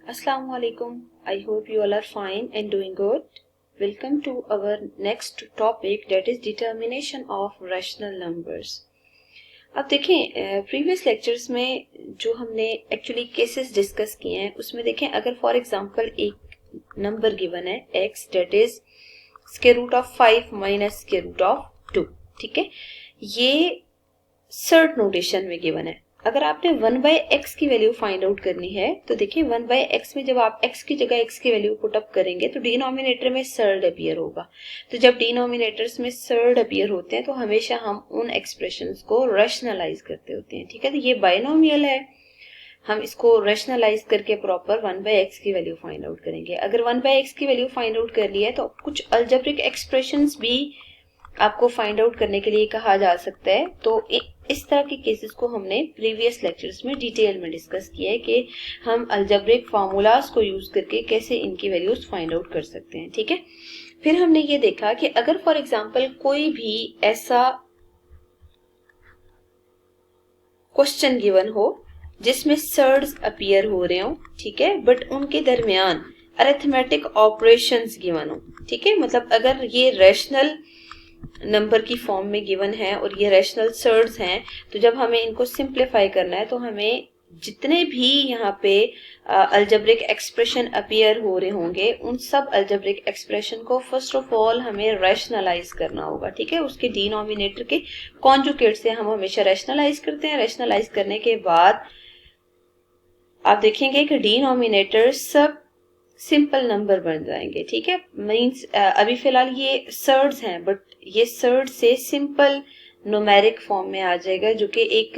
Assalamu alaikum. I hope you all are fine and doing good. Welcome to our next topic, that is determination of rational numbers. अब देखें previous lectures में जो हमने actually cases discuss किए हैं उसमें देखें, अगर फॉर एग्जांपल एक नंबर गिवन है x, that is square root of 5 minus square root of 2, ठीक है, ये सर्ट नोटेशन में गिवन है. अगर आपने 1/x की वैल्यू फाइंड आउट करनी है तो देखिए 1/x में जब आप x की जगह x की वैल्यू पुट अप करेंगे तो डिनोमिनेटर में सर्ड अपीयर होगा. तो जब डिनोमिनेटर्स में सर्ड अपीयर होते हैं तो हमेशा हम उन एक्सप्रेशंस को रैशनलाइज करते होते हैं, ठीक है. तो ये बाइनोमियल है, हम इसको रैशनलाइज करके प्रॉपर 1/x की वैल्यू फाइंड आउट करेंगे. अगर 1/x की वैल्यू फाइंड आउट कर ली है तो कुछ अलजेब्रिक एक्सप्रेशंस भी आपको फाइंड आउट करने के लिए कहा जा सकता है. तो इस तरह के केसेस को हमने प्रीवियस लेक्चर्स में डिटेल में डिस्कस किया है कि हम अलजेब्रिक फार्मूलाज को यूज करके कैसे इनकी वैल्यूज फाइंड आउट कर सकते हैं, ठीक है. फिर हमने ये देखा कि अगर फॉर एग्जांपल कोई भी ऐसा क्वेश्चन गिवन हो जिसमें सर्ड्स अपीयर हो रहे हो, ठीक है, बट उनके दरमियान अरिथमेटिक ऑपरेशंस गिवन हो, ठीक है. मतलब अगर ये रैशनल नंबर की फॉर्म में गिवन है और ये रैशनल सर्ड्स हैं, तो जब हमें इनको सिंप्लीफाई करना है तो हमें जितने भी यहाँ पे अलजेब्रिक एक्सप्रेशन अपीयर हो रहे होंगे उन सब अलजेब्रिक एक्सप्रेशन को फर्स्ट ऑफ ऑल हमें रैशनलाइज करना होगा, ठीक है. उसके डिनोमिनेटर के कॉन्जुगेट से हम हमेशा रैशनलाइज करते हैं. रैशनलाइज करने के बाद आप देखेंगे कि डिनोमिनेटर सब सिंपल नंबर बन जाएंगे, ठीक है. मींस अभी फिलहाल ये सर्ड्स हैं बट ये सर्ड से सिंपल न्यूमेरिक फॉर्म में आ जाएगा जो कि एक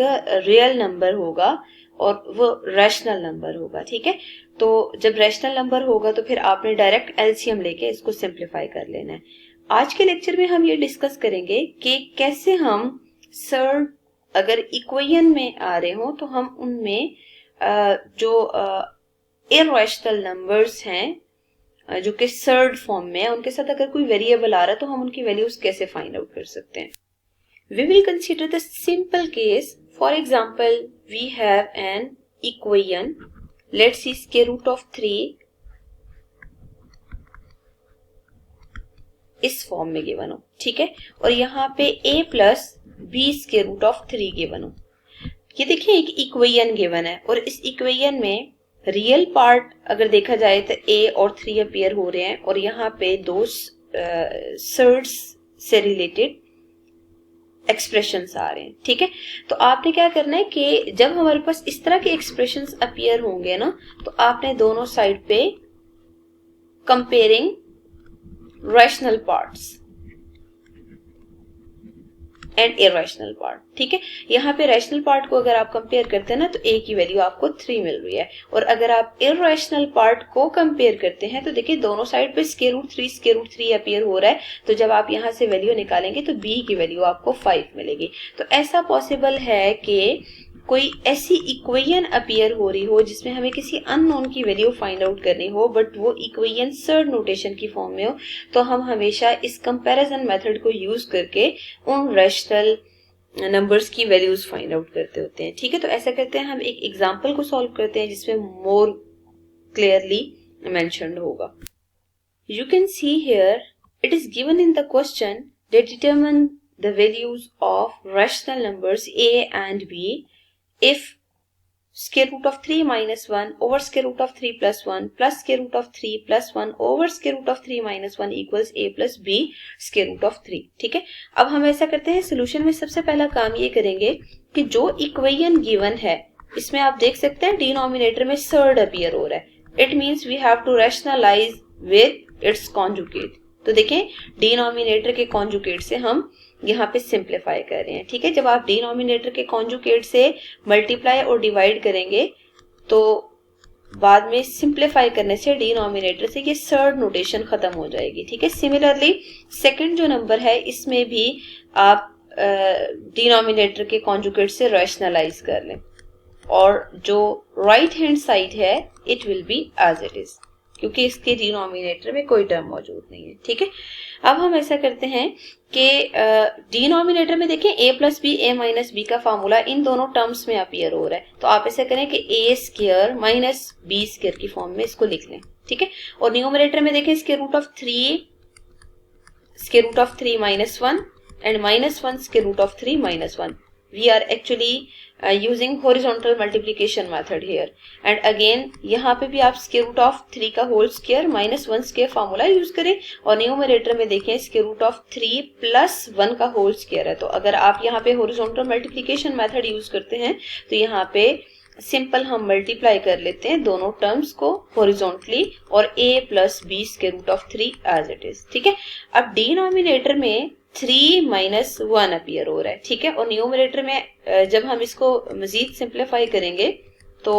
रियल नंबर होगा और वो रैशनल नंबर होगा, ठीक है. तो जब रैशनल नंबर होगा तो फिर आपने डायरेक्ट एलसीएम लेके इसको सिंप्लीफाई कर लेना है. आज के लेक्चर में हम ये डिस्कस करेंगे कि कैसे हम सर्ड अगर इक्वेशन में आ रहे हो तो हम उनमें जो इररेशनल नंबर्स हैं जो कि सर्ड फॉर्म में है, उनके साथ अगर कोई वेरिएबल आ रहा है तो हम उनकी वैल्यूज कैसे फाइंड आउट कर सकते हैं. We will consider the simple case. For example we have an equation, let's see square root of 3 इस फॉर्म में गिवन हो, ठीक है, और यहाँ पे a plus b square root of 3 given हो. ये देखिए एक इक्वेशन गिवन है और इस इक्वेशन में रियल पार्ट अगर देखा जाए तो a और 3 अपीयर हो रहे हैं और यहाँ पे दो सर्ड्स से रिलेटेड एक्सप्रेशंस आ रहे हैं, ठीक है. तो आपने क्या करना है कि जब हमारे पास इस तरह के एक्सप्रेशंस अपीयर होंगे ना तो आपने दोनों साइड पे comparing rational parts and irrational part, ठीक है. यहाँ पे रैशनल पार्ट को अगर आप कंपेयर करते हैं ना तो a की वैल्यू आपको 3 मिल रही है और अगर आप इरेशनल पार्ट को कंपेयर करते हैं तो देखिए दोनों साइड पे स्क्वायर रूट 3 अपीयर हो रहा है. तो जब आप यहाँ से वैल्यू निकालेंगे तो b की वैल्यू आपको 5 मिलेगी. तो ऐसा पॉसिबल है कि कोई ऐसी इक्वेशन अपीयर हो रही हो जिसमें हमें किसी अननोन की वैल्यू फाइंड आउट करनी हो बट वो इक्वेशन सर्ड नोटेशन की फॉर्म में हो, तो हम हमेशा इस कंपैरिजन मेथड को यूज करके उन रैशनल नंबर्स की वैल्यूज फाइंड आउट करते होते हैं, ठीक है. तो ऐसा करते हैं, हम एक एग्जांपल को सॉल्व करते हैं जिसमें मोर क्लियरली मेंशन्ड होगा. You can see here it is given in the question that determine the values of rational numbers a and b if square root of 3 minus 1 over square root of 3 plus 1 plus square root of 3 plus 1 over square root of 3 minus 1 equals a plus b square root of 3, ठीक है. अब हम ऐसा करते हैं, solution में सबसे पहला काम ये करेंगे कि जो इक्वेशन गिवन है इसमें आप देख सकते हैं डिनोमिनेटर में सर्ड अपीयर हो रहा है. It means we have to rationalise with its conjugate. तो देखें डिनोमिनेटर के कॉन्जुगेट से हम यहाँ पे सिंप्लीफाई कर रहे हैं, ठीक है. जब आप डिनोमिनेटर के कॉन्जुगेट से मल्टीप्लाई और डिवाइड करेंगे तो बाद में सिंप्लीफाई करने से डिनोमिनेटर से ये सर्ड नोटेशन खत्म हो जाएगी, ठीक है. सिमिलरली सेकंड जो नंबर है इसमें भी आप डिनोमिनेटर के कॉन्जुगेट से रैशनलाइज कर लें और जो राइट हैंड साइड है it will be as it is. क्योंकि इसके डिनोमिनेटर में कोई टर्म मौजूद नहीं है। ठीक है, अब हम ऐसा करते हैं कि डिनोमिनेटर में देखें a plus b a minus b का फार्मूला इन दोनों टर्म्स में अपीयर हो रहा है, तो आप ऐसा करें कि a square minus b square की फॉर्म में इसको लिख लें। ठीक है, और न्यूमरेटर में देखें square root of 3 minus 1 and minus 1 square root of 3 minus 1। We are actually using horizontal multiplication method here, and again यहाँ पे भी आप स्क्वायर रूट ऑफ 3 का whole square minus 1 square formula use करें, और न्यूमरेटर में देखें स्क्वायर रूट ऑफ 3 प्लस 1 का होल स्क्वायर है। तो अगर आप यहाँ पे होरिजोनटल मल्टीप्लिकेशन मेथड यूज करते हैं तो यहाँ पे सिंपल हम मल्टीप्लाई कर लेते हैं दोनों टर्म्स को हॉरिजॉन्टली, और a plus b square root of 3 as it is. ठीक है, अब डिनोमिनेटर में 3 माइनस 1 अपीयर हो रहा है। ठीक है, और न्यूमरेटर में जब हम इसको मजीद सिंप्लीफाई करेंगे तो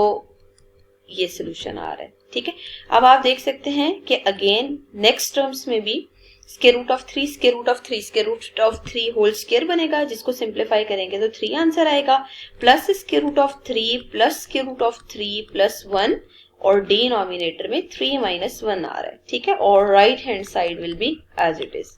ये सोल्यूशन आ रहा है। ठीक है, अब आप देख सकते हैं कि अगेन नेक्स्ट टर्म्स में भी square root of 3 square root of 3 square root of 3 whole square बनेगा, जिसको सिंप्लीफाई करेंगे तो 3 आंसर आएगा, plus square root of 3 plus square root of 3 plus 1, और डिनोमिनेटर में 3 माइनस 1 आ रहा है। ठीक है, और right hand side will be as it is.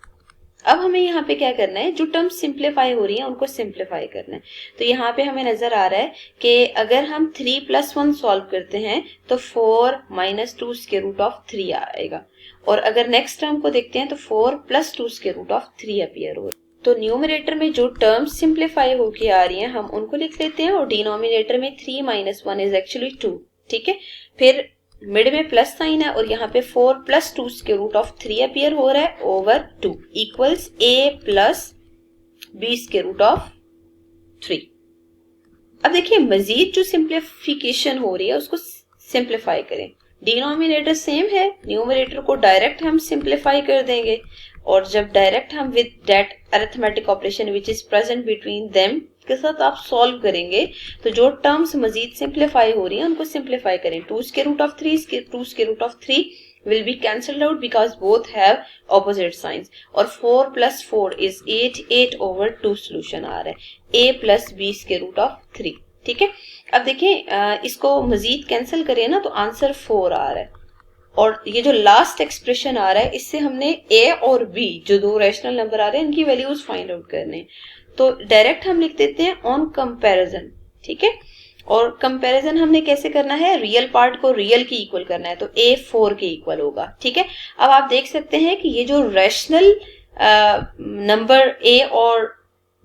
अब हमें यहाँ पे क्या करना है, जो टर्म्स सिंप्लीफाई हो रही हैं उनको सिंप्लीफाई करना है। तो यहाँ पे हमें नजर आ रहा है कि अगर हम 3 प्लस 1 सॉल्व करते हैं तो 4 माइनस 2 स्क्वायर रूट ऑफ 3 आएगा, और अगर नेक्स्ट टर्म को देखते हैं तो 4 plus 2 square root of 3 appear हो रहा है। तो न्यूमरेटर में जो टर्म्स सिंप्लीफाई होके आ रही हैं हम उनको लिख लेते हैं, और डिनोमिनेटर में 3 माइनस 1 इज एक्चुअली 2। ठीक है, फिर मिड में प्लस साइन है और यहाँ पे 4 plus 2 square root of 3 appear हो रहा है over 2 equals a plus b square root of 3। अब देखिए मजीद जो सिंप्लीफिकेशन हो रही है उसको सिंप्लीफाई करें। डिनोमिनेटर सेम है, न्यूमरेटर को डायरेक्ट हम सिंप्लीफाई कर देंगे, और जब डायरेक्ट हम with that arithmetic operation which is present between them के साथ आप सॉल्व करेंगे तो जो टर्म्स मजीद सिंप्लीफाई हो रही हैं उनको सिंप्लीफाई करें। 2 square root of 3 2 square root of 3 will be cancelled out because both have opposite signs, और 4 plus 4 is 8, 8 over 2 solution आ रहा है a plus b square root of 3। ठीक है, अब देखें इसको मजीद कैंसिल करें ना तो आंसर 4 आ रहा है, और ये जो लास्ट एक्सप्रेशन आ रहा है इससे हमने a और b जो दो रैशनल नंबर आ रहे हैं इनकी वैल्यूज फाइंड आउट करने, तो डायरेक्ट हम लिख देते हैं ऑन कंपैरिजन। ठीक है, और कंपैरिजन हमने कैसे करना है, रियल पार्ट को रियल के इक्वल करना है, तो a 4 के इक्वल होगा। ठीक है, अब आप देख सकते हैं कि ये जो रैशनल नंबर a और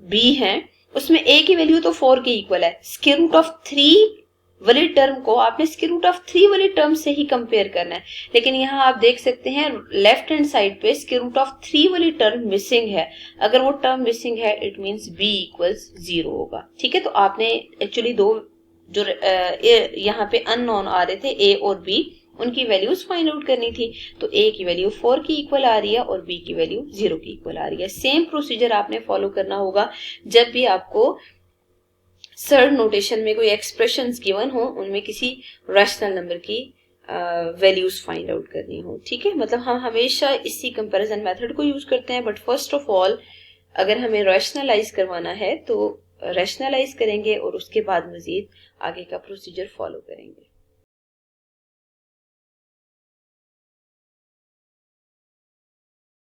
b हैं उसमें a की वैल्यू तो 4 के इक्वल है, स्क्वायर रूट ऑफ 3 वाली टर्म को आपने स्क्वायर रूट ऑफ 3 वाली टर्म से ही कंपेयर करना है, लेकिन यहाँ आप देख सकते हैं लेफ्ट हैंड साइड पे स्क्वायर रूट ऑफ 3 वाली टर्म मिसिंग है। अगर वो टर्म मिसिंग है इट मींस b इक्वल्स 0 होगा। ठीक है, तो आपने एक्चुअली दो जो यहाँ पे अननोन आ रहे थे a और b उनकी वैल्यूज फाइंड आउट करनी थी, तो a की वैल्यू 4 की इक्वल आ रही है और b की वैल्यू 0 की इक्वल आ रही है। सेम प्रोसीजर आपने फॉलो करना होगा जब भी आपको सर्ड नोटेशन में कोई एक्सप्रेशंस गिवन हो उनमें किसी रैशनल नंबर की वैल्यूज फाइंड आउट करनी हो। ठीक है, मतलब हम हमेशा इसी कंपैरिजन मेथड को यूज करते हैं, बट फर्स्ट ऑफ ऑल अगर हमें रैशनलाइज करवाना है तो रैशनलाइज करेंगे और उसके बाद मजीद आगे का प्रोसीजर फॉलो करेंगे।